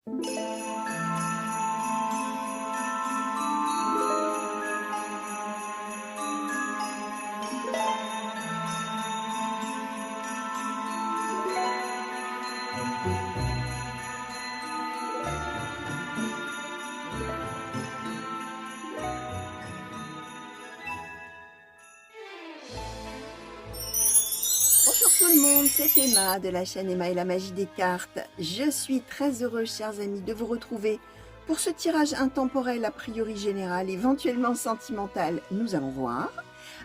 Bonjour tout le monde, c'est Emma de la chaîne Emma et la magie des cartes. Je suis très heureuse, chers amis, de vous retrouver pour ce tirage intemporel, a priori général, éventuellement sentimental. Nous allons voir.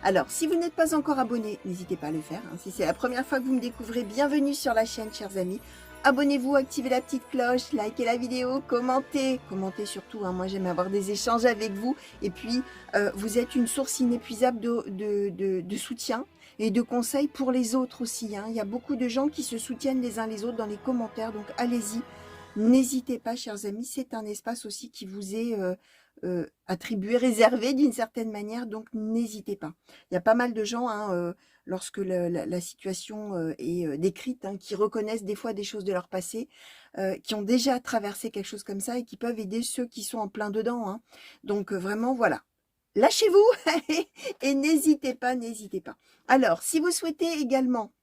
Alors, si vous n'êtes pas encore abonné, n'hésitez pas à le faire. Si c'est la première fois que vous me découvrez, bienvenue sur la chaîne, chers amis. Abonnez-vous, activez la petite cloche, likez la vidéo, commentez. Commentez surtout, moi j'aime avoir des échanges avec vous. Et puis, vous êtes une source inépuisable de soutien et de conseils pour les autres aussi. Il y a beaucoup de gens qui se soutiennent les uns les autres dans les commentaires, donc allez-y. N'hésitez pas, chers amis, c'est un espace aussi qui vous est attribué, réservé d'une certaine manière, donc n'hésitez pas. Il y a pas mal de gens, lorsque la situation est décrite, qui reconnaissent des fois des choses de leur passé, qui ont déjà traversé quelque chose comme ça et qui peuvent aider ceux qui sont en plein dedans. Donc vraiment, voilà. Lâchez-vous et n'hésitez pas, n'hésitez pas. Alors, si vous souhaitez également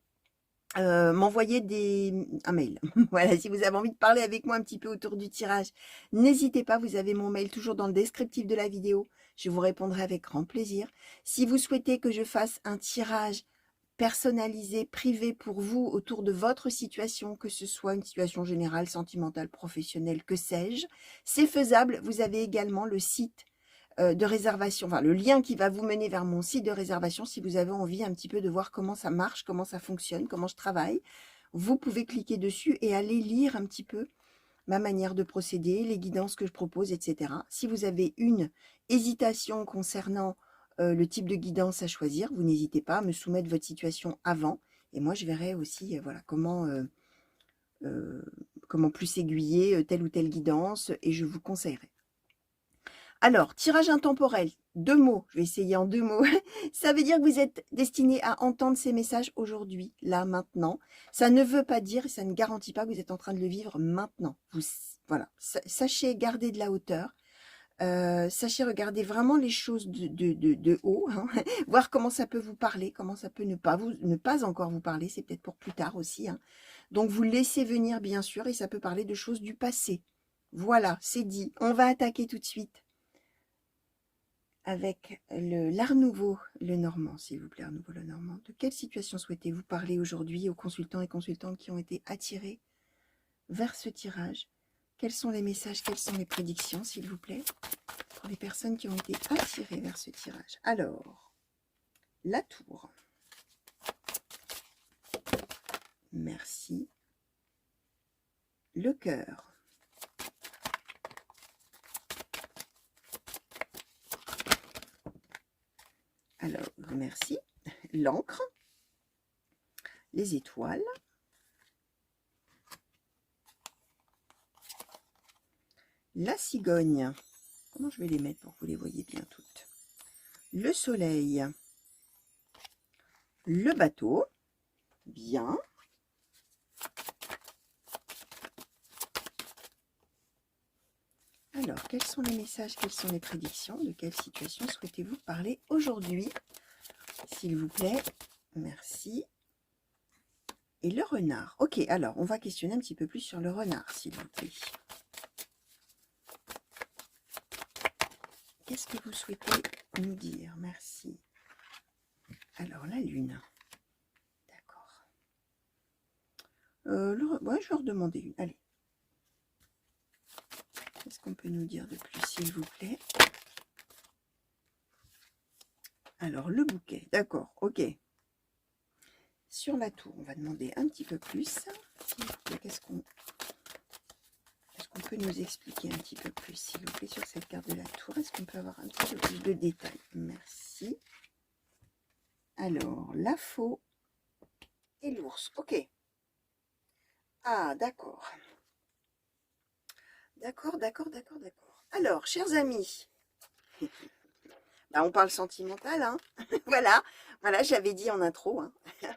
m'envoyer un mail. Voilà, si vous avez envie de parler avec moi un petit peu autour du tirage, n'hésitez pas, vous avez mon mail toujours dans le descriptif de la vidéo. Je vous répondrai avec grand plaisir. Si vous souhaitez que je fasse un tirage personnalisé, privé pour vous autour de votre situation, que ce soit une situation générale, sentimentale, professionnelle, que sais-je, c'est faisable. Vous avez également le site de réservation, enfin le lien qui va vous mener vers mon site de réservation si vous avez envie un petit peu de voir comment ça marche, comment ça fonctionne, comment je travaille. Vous pouvez cliquer dessus et aller lire un petit peu ma manière de procéder, les guidances que je propose, etc. Si vous avez une hésitation concernant le type de guidance à choisir, vous n'hésitez pas à me soumettre votre situation avant et moi je verrai aussi voilà, comment plus aiguiller telle ou telle guidance et je vous conseillerai. Alors, tirage intemporel, 2 mots, je vais essayer en 2 mots. Ça veut dire que vous êtes destiné à entendre ces messages aujourd'hui, là, maintenant. Ça ne veut pas dire, et ça ne garantit pas que vous êtes en train de le vivre maintenant. Voilà, sachez garder de la hauteur. Sachez regarder vraiment les choses de haut, voir comment ça peut vous parler, comment ça peut ne pas encore vous parler, c'est peut-être pour plus tard aussi. Donc, vous laissez venir, bien sûr, et ça peut parler de choses du passé. Voilà, c'est dit. On va attaquer tout de suite avec l'Art Nouveau, le Normand, s'il vous plaît, Art Nouveau, le Normand. De quelle situation souhaitez-vous parler aujourd'hui aux consultants et consultantes qui ont été attirés vers ce tirage? Quels sont les messages, quelles sont les prédictions, s'il vous plaît, pour les personnes qui ont été attirées vers ce tirage? Alors, la Tour. Merci. Le Cœur. Alors, merci. L'Encre. Les Étoiles. La Cigogne. Comment je vais les mettre pour que vous les voyez bien toutes? Le Soleil. Le Bateau. Bien. Alors, quels sont les messages, quelles sont les prédictions? De quelle situation souhaitez-vous parler aujourd'hui? S'il vous plaît. Merci. Et le renard. Ok, alors, on va questionner un petit peu plus sur le renard, s'il vous plaît. Qu'est-ce que vous souhaitez nous dire? Merci. Alors, la Lune. D'accord. Ouais, je vais en redemander une. Allez. Qu'est-ce qu'on peut nous dire de plus, s'il vous plaît? Alors, le bouquet. D'accord, ok. Sur la Tour, on va demander un petit peu plus. Qu'est-ce qu'on peut nous expliquer un petit peu plus, s'il vous plaît, sur cette carte de la Tour? Est-ce qu'on peut avoir un petit peu plus de détails? Merci. Alors, la Faux et l'ours. Ok. Ah, d'accord. D'accord. Alors, chers amis, là, on parle sentimental, voilà, j'avais dit en intro,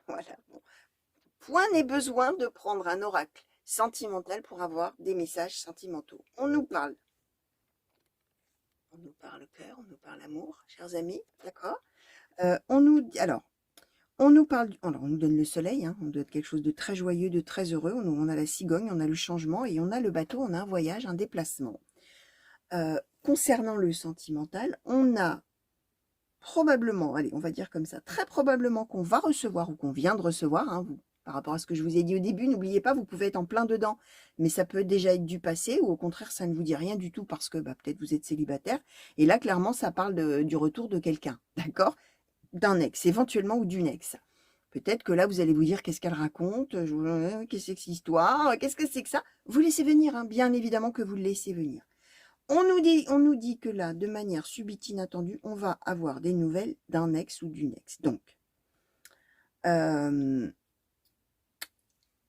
voilà. Bon. Point n'est besoin de prendre un oracle sentimentale pour avoir des messages sentimentaux. On nous parle cœur, on nous parle amour, chers amis, d'accord. On nous parle, alors on nous donne le soleil, hein, on doit être quelque chose de très joyeux, de très heureux. On a la cigogne, on a le changement et on a le bateau, on a un voyage, un déplacement. Concernant le sentimental, on a probablement, allez, on va dire comme ça, très probablement qu'on va recevoir ou qu'on vient de recevoir, hein, par rapport à ce que je vous ai dit au début, n'oubliez pas, vous pouvez être en plein dedans, mais ça peut déjà être du passé, ou au contraire, ça ne vous dit rien du tout parce que peut-être vous êtes célibataire, et là, clairement, ça parle du retour de quelqu'un, d'accord? D'un ex, éventuellement, ou d'une ex. Peut-être que là, vous allez vous dire, qu'est-ce qu'elle raconte? Qu'est-ce que c'est que cette histoire? Qu'est-ce que c'est que ça? Vous laissez venir, hein, bien évidemment que vous le laissez venir. On nous dit que là, de manière subite, inattendue, on va avoir des nouvelles d'un ex ou d'une ex. Donc,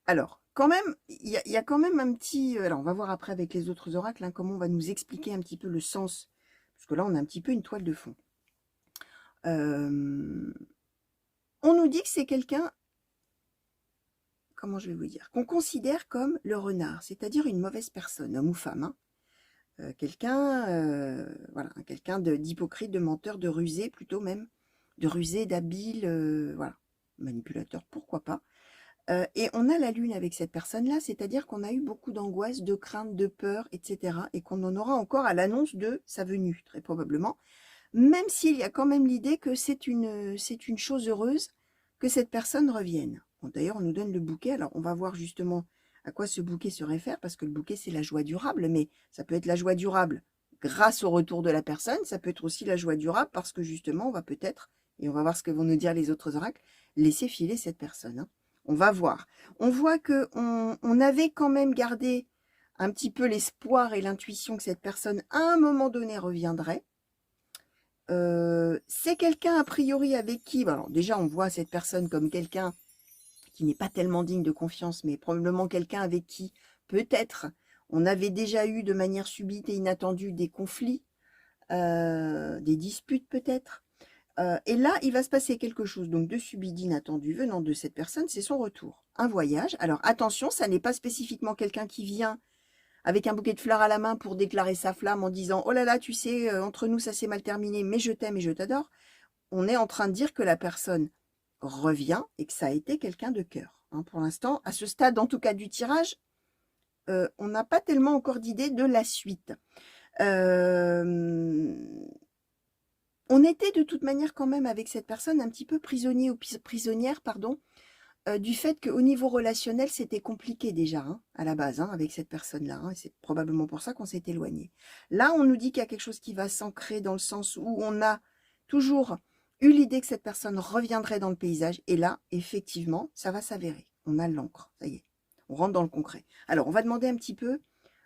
alors, quand même, il y a quand même un petit... Alors, on va voir après avec les autres oracles, hein, comment on va nous expliquer un petit peu le sens. Parce que là, on a un petit peu une toile de fond. On nous dit que c'est quelqu'un... Comment je vais vous dire? Qu'on considère comme le renard, c'est-à-dire une mauvaise personne, homme ou femme, hein. Voilà, quelqu'un d'hypocrite, de menteur, de rusé plutôt même, de rusé, d'habile, voilà, manipulateur, pourquoi pas. Et on a la lune avec cette personne-là, c'est-à-dire qu'on a eu beaucoup d'angoisse, de crainte, de peur, etc. Et qu'on en aura encore à l'annonce de sa venue, très probablement, même s'il y a quand même l'idée que c'est une chose heureuse que cette personne revienne. Bon, d'ailleurs, on nous donne le bouquet, alors on va voir justement à quoi ce bouquet se réfère, parce que le bouquet, c'est la joie durable, mais ça peut être la joie durable grâce au retour de la personne, ça peut être aussi la joie durable parce que justement, on va peut-être, et on va voir ce que vont nous dire les autres oracles, laisser filer cette personne, hein. On va voir. On voit qu'on avait quand même gardé un petit peu l'espoir et l'intuition que cette personne, à un moment donné, reviendrait. C'est quelqu'un, a priori, avec qui, alors déjà, on voit cette personne comme quelqu'un qui n'est pas tellement digne de confiance, mais probablement quelqu'un avec qui, peut-être, on avait déjà eu de manière subite et inattendue des conflits, des disputes peut-être. Et là, il va se passer quelque chose donc de subit, d'inattendu venant de cette personne, c'est son retour. Un voyage. Alors attention, ça n'est pas spécifiquement quelqu'un qui vient avec un bouquet de fleurs à la main pour déclarer sa flamme en disant « Oh là là, tu sais, entre nous, ça s'est mal terminé, mais je t'aime et je t'adore ». On est en train de dire que la personne revient et que ça a été quelqu'un de cœur. Hein, pour l'instant, à ce stade, en tout cas du tirage, on n'a pas tellement encore d'idée de la suite. On était de toute manière quand même avec cette personne un petit peu prisonnier ou prisonnière, pardon, du fait qu'au niveau relationnel, c'était compliqué déjà, hein, à la base, hein, avec cette personne-là. Hein, et c'est probablement pour ça qu'on s'est éloigné. Là, on nous dit qu'il y a quelque chose qui va s'ancrer dans le sens où on a toujours eu l'idée que cette personne reviendrait dans le paysage. Et là, effectivement, ça va s'avérer. On a l'encre, ça y est. On rentre dans le concret. Alors, on va demander un petit peu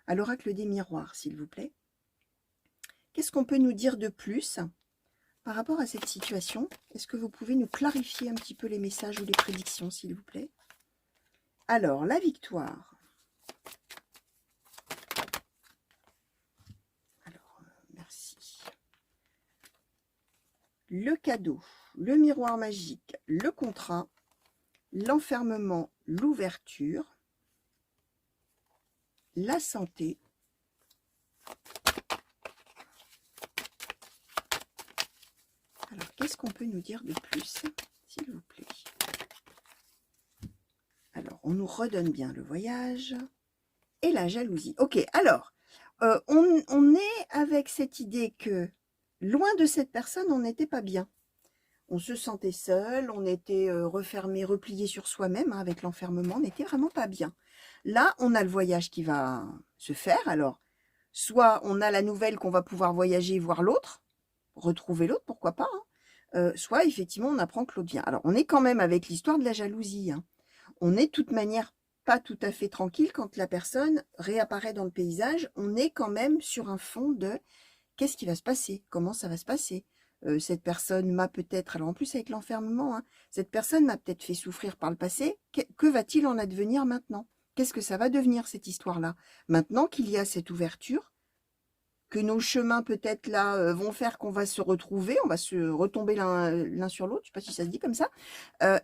à l'oracle des miroirs, s'il vous plaît. Qu'est-ce qu'on peut nous dire de plus par rapport à cette situation? Est-ce que vous pouvez nous clarifier un petit peu les messages ou les prédictions, s'il vous plaît? Alors, la victoire. Alors, merci. Le cadeau, le miroir magique, le contrat, l'enfermement, l'ouverture, la santé, alors, qu'est-ce qu'on peut nous dire de plus, s'il vous plaît? Alors, on nous redonne bien le voyage et la jalousie. Ok, alors, on est avec cette idée que, loin de cette personne, on n'était pas bien. On se sentait seul, on était refermé, replié sur soi-même, hein, avec l'enfermement, on n'était vraiment pas bien. Là, on a le voyage qui va se faire. Alors, soit on a la nouvelle qu'on va pouvoir voyager et voir l'autre, retrouver l'autre, pourquoi pas, hein. Soit effectivement on apprend que l'autre vient. Alors on est quand même avec l'histoire de la jalousie, hein. On est de toute manière pas tout à fait tranquille quand la personne réapparaît dans le paysage. On est quand même sur un fond de qu'est-ce qui va se passer, comment ça va se passer. Cette personne m'a peut-être, alors en plus avec l'enfermement, hein, cette personne m'a peut-être fait souffrir par le passé. Que va-t-il en advenir maintenant? Qu'est-ce que ça va devenir cette histoire-là? Maintenant qu'il y a cette ouverture, que nos chemins peut-être là vont faire qu'on va se retrouver, on va se retomber l'un sur l'autre, je ne sais pas si ça se dit comme ça,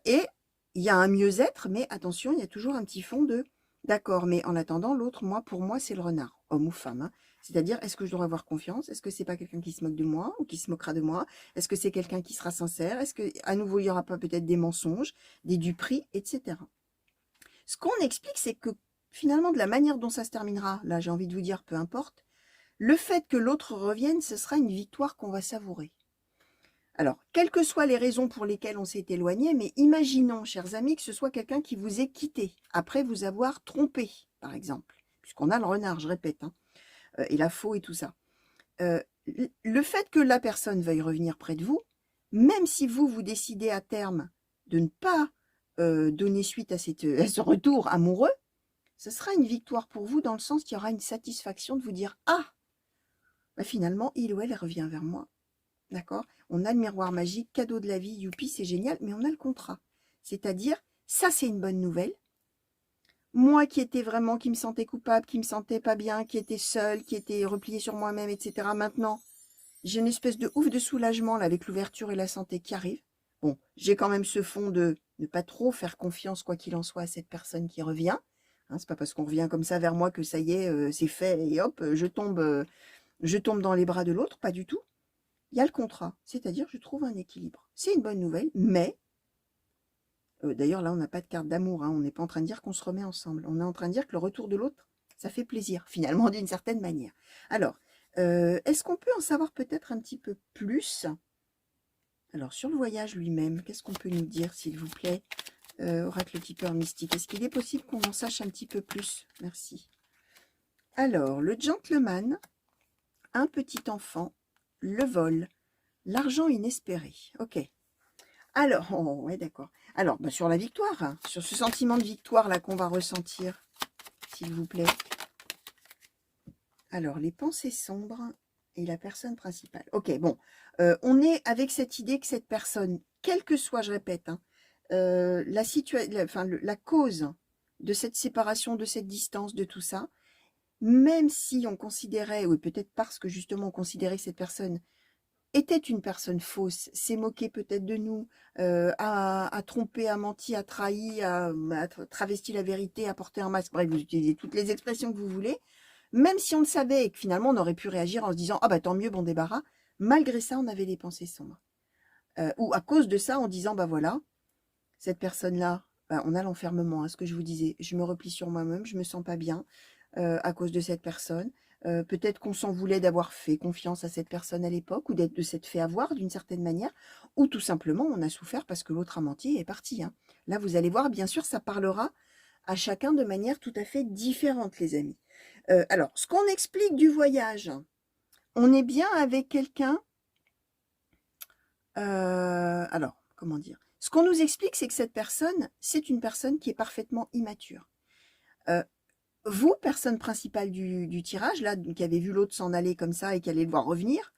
et il y a un mieux-être, mais attention, il y a toujours un petit fond de D'accord, mais en attendant, l'autre, pour moi, c'est le renard, homme ou femme, hein. C'est-à-dire, est-ce que je dois avoir confiance? Est-ce que c'est pas quelqu'un qui se moque de moi ou qui se moquera de moi? Est-ce que c'est quelqu'un qui sera sincère? Est-ce que, à nouveau, il y aura pas peut-être des mensonges, des duperies, etc. Ce qu'on explique, c'est que finalement, de la manière dont ça se terminera, là, j'ai envie de vous dire, peu importe, le fait que l'autre revienne, ce sera une victoire qu'on va savourer. Alors, quelles que soient les raisons pour lesquelles on s'est éloigné, mais imaginons, chers amis, que ce soit quelqu'un qui vous ait quitté, après vous avoir trompé, par exemple, puisqu'on a le renard, je répète, hein, et la faux et tout ça. Le fait que la personne veuille revenir près de vous, même si vous décidez à terme de ne pas donner suite à ce retour amoureux, ce sera une victoire pour vous dans le sens qu'il y aura une satisfaction de vous dire « Ah, bah finalement, il ou elle revient vers moi. » D'accord? On a le miroir magique, cadeau de la vie, youpi, c'est génial, mais on a le contrat. C'est-à-dire, ça c'est une bonne nouvelle. Moi qui me sentais coupable, qui me sentais pas bien, qui était seule, qui était repliée sur moi-même, etc. Maintenant, j'ai une espèce de ouf de soulagement là, avec l'ouverture et la santé qui arrive. Bon, j'ai quand même ce fond de ne pas trop faire confiance, quoi qu'il en soit, à cette personne qui revient. Hein, c'est pas parce qu'on revient comme ça vers moi que ça y est, c'est fait et hop, je tombe dans les bras de l'autre, pas du tout. Il y a le contrat, c'est-à-dire je trouve un équilibre. C'est une bonne nouvelle, mais, d'ailleurs là on n'a pas de carte d'amour, hein, on n'est pas en train de dire qu'on se remet ensemble, on est en train de dire que le retour de l'autre, ça fait plaisir, finalement d'une certaine manière. Alors, est-ce qu'on peut en savoir peut-être un petit peu plus? Alors sur le voyage lui-même, qu'est-ce qu'on peut nous dire s'il vous plaît, oracle tipeur mystique? Est-ce qu'il est possible qu'on en sache un petit peu plus? Merci. Alors, le gentleman, un petit enfant, le vol, l'argent inespéré. Ok. Alors, oh, ouais, d'accord. Alors, bah, sur la victoire, hein, sur ce sentiment de victoire là qu'on va ressentir, s'il vous plaît. Alors, les pensées sombres et la personne principale. Ok, bon, on est avec cette idée que cette personne, quelle que soit, je répète, hein, la cause de cette séparation, de cette distance, de tout ça, même si on considérait, ou peut-être parce que justement on considérait que cette personne était une personne fausse, s'est moquée peut-être de nous, a trompé, a menti, a trahi, a travesti la vérité, a porté un masque, bref, vous utilisez toutes les expressions que vous voulez, même si on le savait et que finalement on aurait pu réagir en se disant « Ah bah tant mieux, bon débarras », malgré ça on avait des pensées sombres. Ou à cause de ça en disant « Bah voilà, cette personne-là, bah, on a l'enfermement, hein, ce que je vous disais, je me replie sur moi-même, je me sens pas bien, à cause de cette personne. Peut-être qu'on s'en voulait d'avoir fait confiance à cette personne à l'époque ou de s'être fait avoir d'une certaine manière, ou tout simplement on a souffert parce que l'autre a menti et est parti. Hein. Là, vous allez voir, bien sûr, ça parlera à chacun de manière tout à fait différente, les amis. Alors, ce qu'on explique du voyage, on est bien avec quelqu'un... alors, comment dire? Ce qu'on nous explique, c'est que cette personne, c'est une personne qui est parfaitement immature. Vous, personne principale du tirage, là, qui avez vu l'autre s'en aller comme ça et qui allait le voir revenir,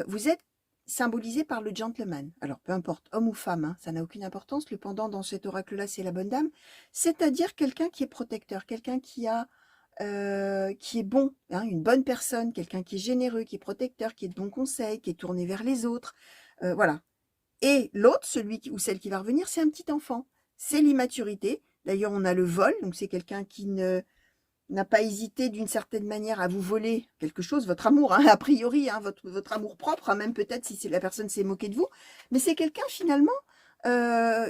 vous êtes symbolisé par le gentleman. Alors, peu importe, homme ou femme, hein, ça n'a aucune importance. Le pendant dans cet oracle-là, c'est la bonne dame. C'est-à-dire quelqu'un qui est protecteur, quelqu'un qui est bon, hein, une bonne personne, quelqu'un qui est généreux, qui est protecteur, qui est de bons conseils, qui est tourné vers les autres. Voilà. Et l'autre, celui ou celle qui va revenir, c'est un petit enfant. C'est l'immaturité. D'ailleurs, on a le vol, donc c'est quelqu'un qui n'a pas hésité d'une certaine manière à vous voler quelque chose, votre amour, hein, a priori, hein, votre amour propre, hein, même peut-être si la personne s'est moquée de vous, mais c'est quelqu'un finalement, euh,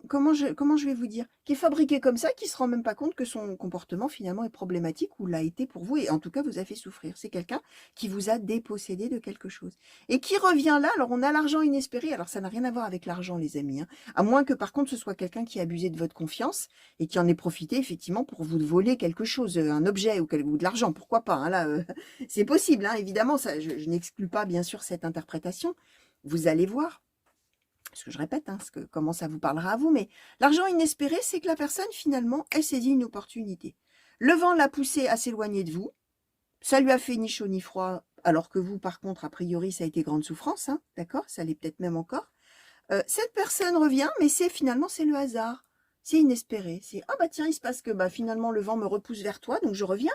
comment je vais vous dire, qui est fabriqué comme ça, qui se rend même pas compte que son comportement finalement est problématique ou l'a été pour vous, et en tout cas vous a fait souffrir. C'est quelqu'un qui vous a dépossédé de quelque chose. Et qui revient là, alors on a l'argent inespéré, alors ça n'a rien à voir avec l'argent les amis, hein, à moins que par contre ce soit quelqu'un qui a abusé de votre confiance et qui en ait profité effectivement pour vous voler quelque chose, un objet ou de l'argent, pourquoi pas, hein, là, c'est possible, hein, évidemment, ça, je n'exclus pas bien sûr cette interprétation, vous allez voir. Ce que je répète, hein, comment ça vous parlera à vous, mais l'argent inespéré, c'est que la personne, finalement, elle saisit une opportunité. Le vent l'a poussé à s'éloigner de vous, ça lui a fait ni chaud ni froid, alors que vous, par contre, a priori, ça a été grande souffrance, hein, d'accord? Ça l'est peut-être même encore. Cette personne revient, mais finalement, c'est le hasard. C'est inespéré. C'est, ah bah tiens, il se passe que finalement, le vent me repousse vers toi, donc je reviens.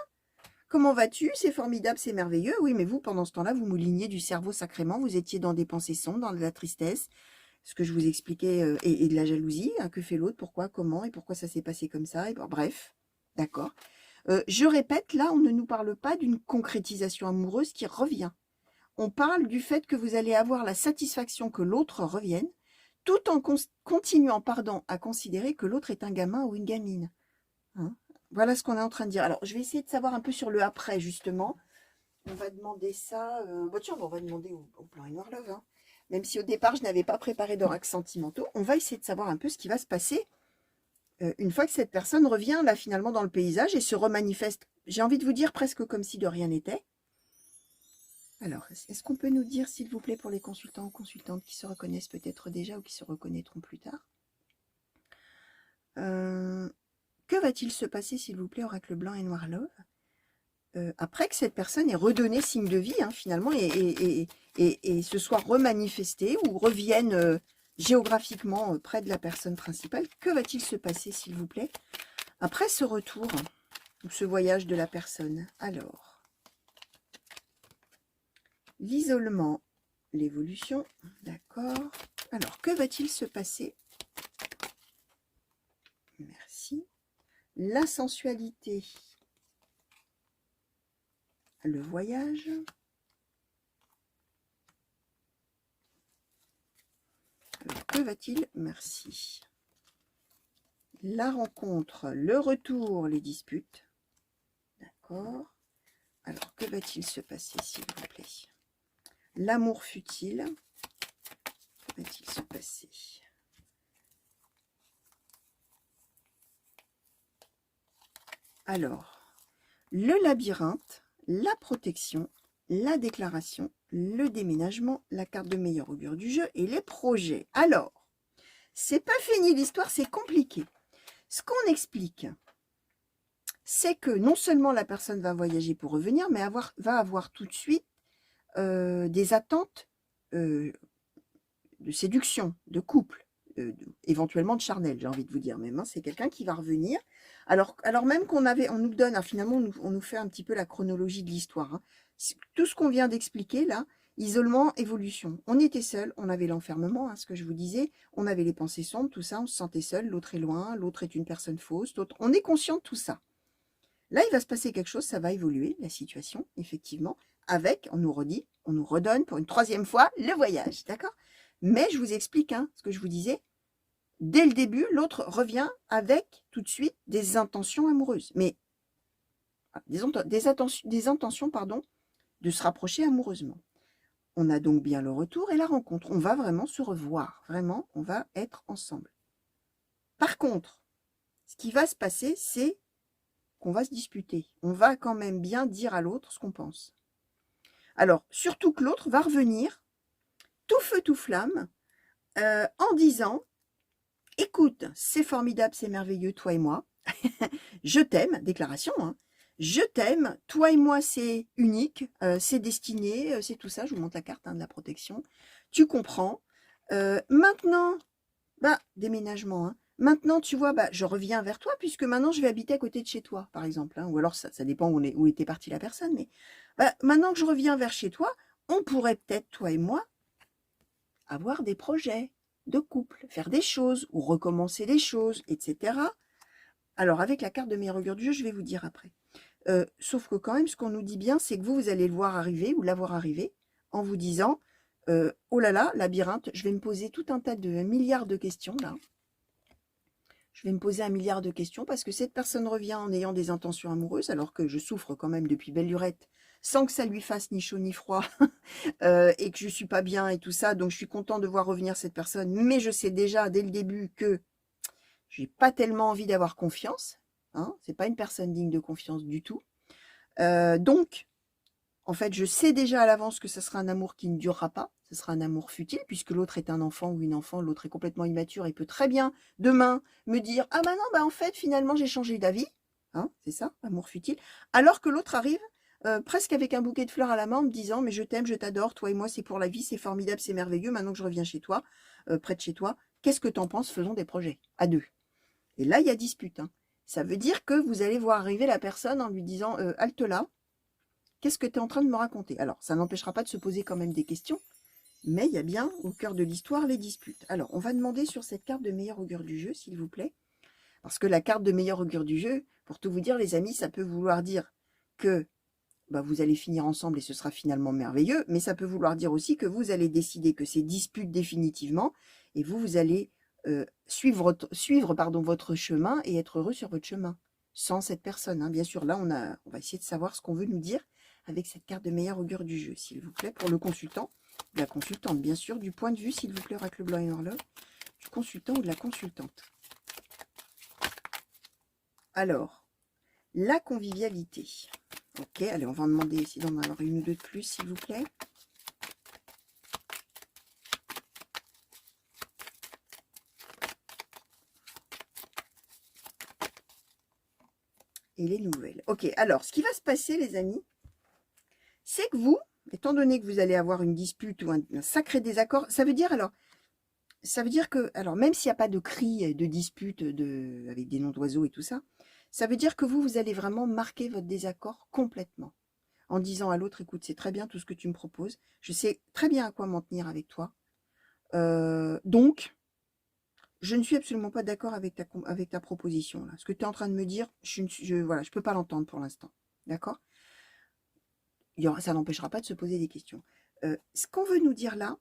Comment vas-tu? C'est formidable, c'est merveilleux. Oui, mais vous, pendant ce temps-là, vous mouliniez du cerveau sacrément, vous étiez dans des pensées sombres, dans de la tristesse, ce que je vous expliquais, et de la jalousie, hein, que fait l'autre, pourquoi, comment, et pourquoi ça s'est passé comme ça, et bon, bref. D'accord. Je répète, là, on ne nous parle pas d'une concrétisation amoureuse qui revient. On parle du fait que vous allez avoir la satisfaction que l'autre revienne, tout en continuant, pardon, à considérer que l'autre est un gamin ou une gamine. Hein. Voilà ce qu'on est en train de dire. Alors, je vais essayer de savoir un peu sur le après, justement. On va demander ça... tiens, on va demander au blanc et noir love. Hein. Même si au départ, je n'avais pas préparé d'oracles sentimentaux, on va essayer de savoir un peu ce qui va se passer une fois que cette personne revient, là, finalement, dans le paysage et se remanifeste. J'ai envie de vous dire presque comme si de rien n'était. Alors, est-ce qu'on peut nous dire, s'il vous plaît, pour les consultants ou consultantes qui se reconnaissent peut-être déjà ou qui se reconnaîtront plus tard, que va-t-il se passer, s'il vous plaît, oracle blanc et noir love, après que cette personne ait redonné signe de vie, hein, finalement, et se soit remanifestée ou revienne géographiquement près de la personne principale? Que va-t-il se passer, s'il vous plaît, après ce retour ou ce voyage de la personne? Alors, l'isolement, l'évolution, d'accord. Alors, que va-t-il se passer? Merci. La sensualité, le voyage, alors, que va-t-il? Merci. La rencontre, le retour, les disputes, d'accord. Alors, que va-t-il se passer, s'il vous plaît? L'amour futile, que va-t-il se passer? Alors, le labyrinthe, la protection, la déclaration, le déménagement, la carte de meilleur augure du jeu et les projets. Alors, c'est pas fini l'histoire, c'est compliqué. Ce qu'on explique, c'est que non seulement la personne va voyager pour revenir, mais va avoir tout de suite des attentes de séduction, de couple, éventuellement de charnel, j'ai envie de vous dire même. Hein, c'est quelqu'un qui va revenir. Alors même qu'on nous donne, hein, finalement, on nous fait un petit peu la chronologie de l'histoire. Hein. Tout ce qu'on vient d'expliquer là, isolement, évolution. On était seul, on avait l'enfermement, hein, ce que je vous disais, on avait les pensées sombres, tout ça, on se sentait seul, l'autre est loin, l'autre est une personne fausse, on est conscient de tout ça. Là, il va se passer quelque chose, ça va évoluer, la situation, effectivement, avec, on nous redit, on nous redonne pour une troisième fois le voyage, d'accord? Mais je vous explique hein, ce que je vous disais. Dès le début, l'autre revient avec tout de suite des intentions amoureuses. Mais des intentions, pardon, de se rapprocher amoureusement. On a donc bien le retour et la rencontre. On va vraiment se revoir. Vraiment, on va être ensemble. Par contre, ce qui va se passer, c'est qu'on va se disputer. On va quand même bien dire à l'autre ce qu'on pense. Alors, surtout que l'autre va revenir tout feu, tout flamme, en disant « Écoute, c'est formidable, c'est merveilleux, toi et moi. Je t'aime, déclaration, hein. Je t'aime, toi et moi, c'est unique, c'est destiné, c'est tout ça. » Je vous montre la carte hein, de la protection. Tu comprends. Maintenant, déménagement, hein. Maintenant, tu vois, je reviens vers toi puisque maintenant, je vais habiter à côté de chez toi, par exemple. Hein, ou alors, ça dépend où était partie la personne. Mais maintenant que je reviens vers chez toi, on pourrait peut-être, toi et moi, avoir des projets de couple, faire des choses ou recommencer des choses, etc. Alors, avec la carte de meilleur augure du jeu, je vais vous dire après. Sauf que quand même, ce qu'on nous dit bien, c'est que vous allez le voir arriver ou l'avoir arrivé en vous disant « Oh là là, labyrinthe, je vais me poser tout un tas de milliards de questions là. Je vais me poser un milliard de questions parce que cette personne revient en ayant des intentions amoureuses alors que je souffre quand même depuis belle lurette sans que ça lui fasse ni chaud ni froid et que je suis pas bien et tout ça. Donc, je suis content de voir revenir cette personne. Mais je sais déjà dès le début que j'ai pas tellement envie d'avoir confiance. Hein, c'est pas une personne digne de confiance du tout. Donc, en fait, je sais déjà à l'avance que ce sera un amour qui ne durera pas. Ce sera un amour futile puisque l'autre est un enfant ou une enfant. L'autre est complètement immature et peut très bien demain me dire « Ah non, en fait, finalement, j'ai changé d'avis. Hein, » c'est ça, amour futile. Alors que l'autre arrive presque avec un bouquet de fleurs à la main en me disant « Mais je t'aime, je t'adore, toi et moi, c'est pour la vie, c'est formidable, c'est merveilleux. Maintenant que je reviens chez toi, près de chez toi, qu'est-ce que t'en penses? Faisons des projets à deux. » Et là, il y a dispute. Hein. Ça veut dire que vous allez voir arriver la personne en lui disant « Halte là, qu'est-ce que tu es en train de me raconter ?» Alors, ça n'empêchera pas de se poser quand même des questions, mais il y a bien au cœur de l'histoire les disputes. Alors, on va demander sur cette carte de meilleur augure du jeu, s'il vous plaît, parce que la carte de meilleur augure du jeu, Pour tout vous dire, les amis, ça peut vouloir dire que bah, vous allez finir ensemble et ce sera finalement merveilleux, mais ça peut vouloir dire aussi que vous allez décider que c'est dispute définitivement et vous allez suivre pardon, votre chemin et être heureux sur votre chemin, sans cette personne. Hein. Bien sûr, là, on va essayer de savoir ce qu'on veut nous dire avec cette carte de meilleur augure du jeu, s'il vous plaît, pour le consultant, de la consultante, bien sûr, du point de vue, s'il vous plaît, oracle blanc et noir love, du consultant ou de la consultante. Alors, la convivialité. Ok, allez, on va en demander essayer d'en avoir une ou deux de plus, s'il vous plaît. Et les nouvelles. Ok, alors, ce qui va se passer, les amis, c'est que vous, étant donné que vous allez avoir une dispute ou un sacré désaccord, ça veut dire que, alors, même s'il n'y a pas de cris, de dispute avec des noms d'oiseaux et tout ça, ça veut dire que vous allez vraiment marquer votre désaccord complètement. En disant à l'autre, écoute, c'est très bien tout ce que tu me proposes, je sais très bien à quoi m'en tenir avec toi, donc, je ne suis absolument pas d'accord avec ta proposition. Là. Ce que tu es en train de me dire, voilà, je peux pas l'entendre pour l'instant, d'accord? Ça n'empêchera pas de se poser des questions. Ce qu'on veut nous dire là,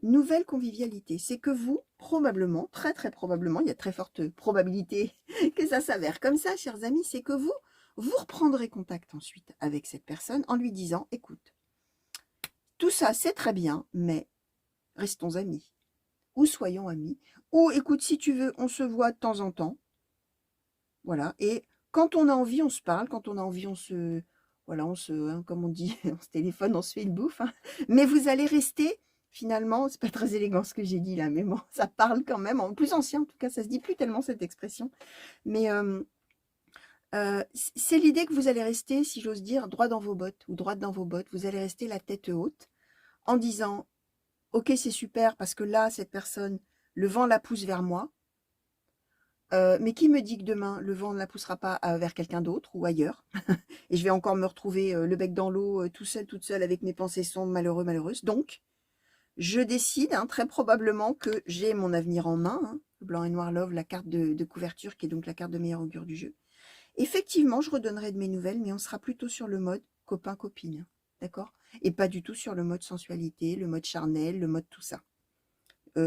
nouvelle convivialité, c'est que vous, probablement, très très probablement, il y a très forte probabilité que ça s'avère comme ça, chers amis, c'est que vous reprendrez contact ensuite avec cette personne en lui disant, écoute, tout ça c'est très bien, mais restons amis, ou soyons amis, ou écoute, si tu veux, on se voit de temps en temps, voilà, et quand on a envie, on se parle, quand on a envie, voilà, comme on dit, on se téléphone, on se fait une bouffe, hein. Mais vous allez rester, finalement, c'est pas très élégant ce que j'ai dit là, mais bon, ça parle quand même, en plus ancien en tout cas, ça se dit plus tellement cette expression, mais c'est l'idée que vous allez rester, si j'ose dire, droit dans vos bottes, ou droite dans vos bottes, vous allez rester la tête haute, en disant, ok, c'est super, parce que là, cette personne, le vent la pousse vers moi, mais qui me dit que demain, le vent ne la poussera pas vers quelqu'un d'autre ou ailleurs et je vais encore me retrouver le bec dans l'eau, tout seul, toute seule, avec mes pensées sombres, malheureux, malheureuses. Donc, je décide très probablement que j'ai mon avenir en main, hein, le blanc et noir love, la carte de couverture, qui est donc la carte de meilleur augure du jeu. Effectivement, je redonnerai de mes nouvelles, mais on sera plutôt sur le mode copain-copine, d'accord? Et pas du tout sur le mode sensualité, le mode charnel, le mode tout ça.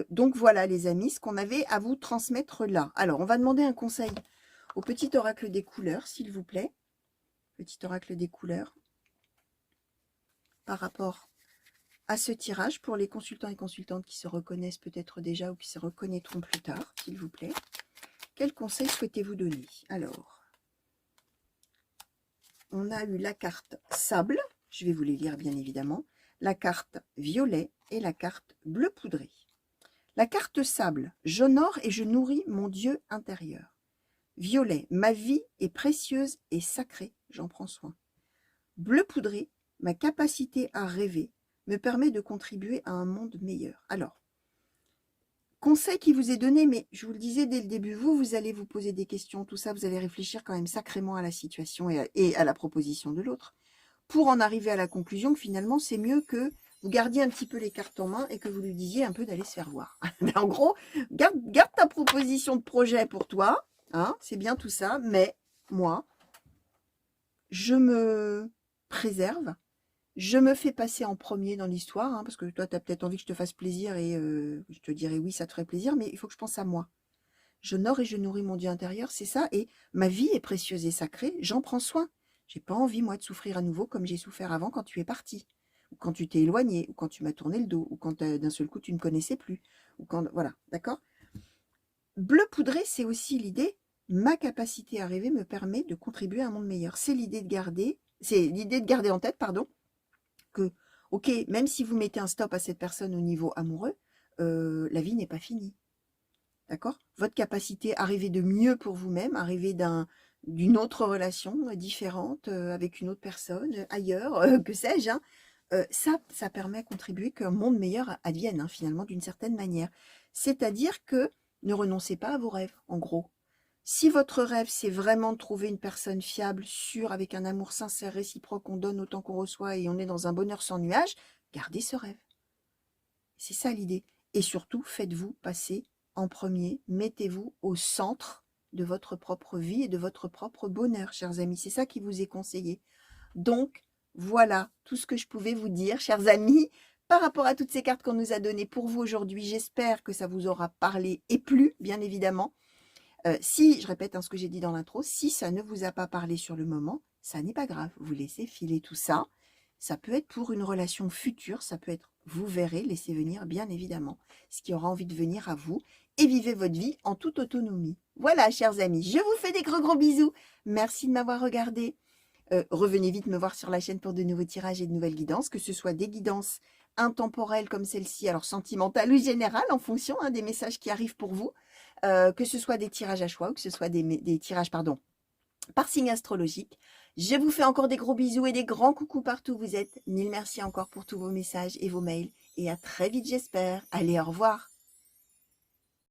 Donc voilà les amis, ce qu'on avait à vous transmettre là. Alors, on va demander un conseil au petit oracle des couleurs, s'il vous plaît. Petit oracle des couleurs. Par rapport à ce tirage, pour les consultants et consultantes qui se reconnaissent peut-être déjà ou qui se reconnaîtront plus tard, s'il vous plaît. Quel conseil souhaitez-vous donner? Alors, on a eu la carte sable, je vais vous les lire bien évidemment, la carte violet et la carte bleu poudré. La carte sable, j'honore et je nourris mon Dieu intérieur. Violet, ma vie est précieuse et sacrée, j'en prends soin. Bleu poudré, ma capacité à rêver me permet de contribuer à un monde meilleur. Alors, conseil qui vous est donné, mais je vous le disais dès le début, vous allez vous poser des questions, tout ça, vous allez réfléchir quand même sacrément à la situation et à la proposition de l'autre, pour en arriver à la conclusion que finalement, c'est mieux que vous gardiez un petit peu les cartes en main et que vous lui disiez un peu d'aller se faire voir. En gros, garde ta proposition de projet pour toi, hein, c'est bien tout ça, mais moi, je me préserve, je me fais passer en premier dans l'histoire, hein, parce que toi, tu as peut-être envie que je te fasse plaisir et je te dirais oui, ça te ferait plaisir, mais il faut que je pense à moi. J'honore et je nourris mon Dieu intérieur, c'est ça, et ma vie est précieuse et sacrée, j'en prends soin. J'ai pas envie, moi, de souffrir à nouveau comme j'ai souffert avant quand tu es parti, ou quand tu t'es éloigné, ou quand tu m'as tourné le dos, ou quand d'un seul coup tu ne connaissais plus, ou quand, voilà, d'accord? Bleu poudré, c'est aussi l'idée, ma capacité à rêver me permet de contribuer à un monde meilleur. C'est l'idée de garder en tête, pardon, que, ok, même si vous mettez un stop à cette personne au niveau amoureux, la vie n'est pas finie. D'accord? Votre capacité à rêver de mieux pour vous-même, à rêver d'une autre relation différente, avec une autre personne, ailleurs, que sais-je, hein, ça permet de contribuer qu'un monde meilleur advienne, hein, finalement, d'une certaine manière. C'est-à-dire que ne renoncez pas à vos rêves, en gros. Si votre rêve, c'est vraiment de trouver une personne fiable, sûre, avec un amour sincère, réciproque, on donne autant qu'on reçoit et on est dans un bonheur sans nuage, gardez ce rêve. C'est ça l'idée. Et surtout, faites-vous passer en premier, mettez-vous au centre de votre propre vie et de votre propre bonheur, chers amis. C'est ça qui vous est conseillé. Donc, voilà tout ce que je pouvais vous dire, chers amis, par rapport à toutes ces cartes qu'on nous a données pour vous aujourd'hui. J'espère que ça vous aura parlé et plu, bien évidemment. Si, je répète ce que j'ai dit dans l'intro, si ça ne vous a pas parlé sur le moment, ça n'est pas grave. Vous laissez filer tout ça. Ça peut être pour une relation future, ça peut être, vous verrez, laissez venir, bien évidemment, ce qui aura envie de venir à vous et vivez votre vie en toute autonomie. Voilà, chers amis, je vous fais des gros bisous. Merci de m'avoir regardé. Revenez vite me voir sur la chaîne pour de nouveaux tirages et de nouvelles guidances, que ce soit des guidances intemporelles comme celle-ci, alors sentimentales ou générales, en fonction des messages qui arrivent pour vous, que ce soit des tirages à choix ou que ce soit des tirages, par signe astrologique. Je vous fais encore des gros bisous et des grands coucous partout où vous êtes. Mille merci encore pour tous vos messages et vos mails. Et à très vite, j'espère. Allez, au revoir.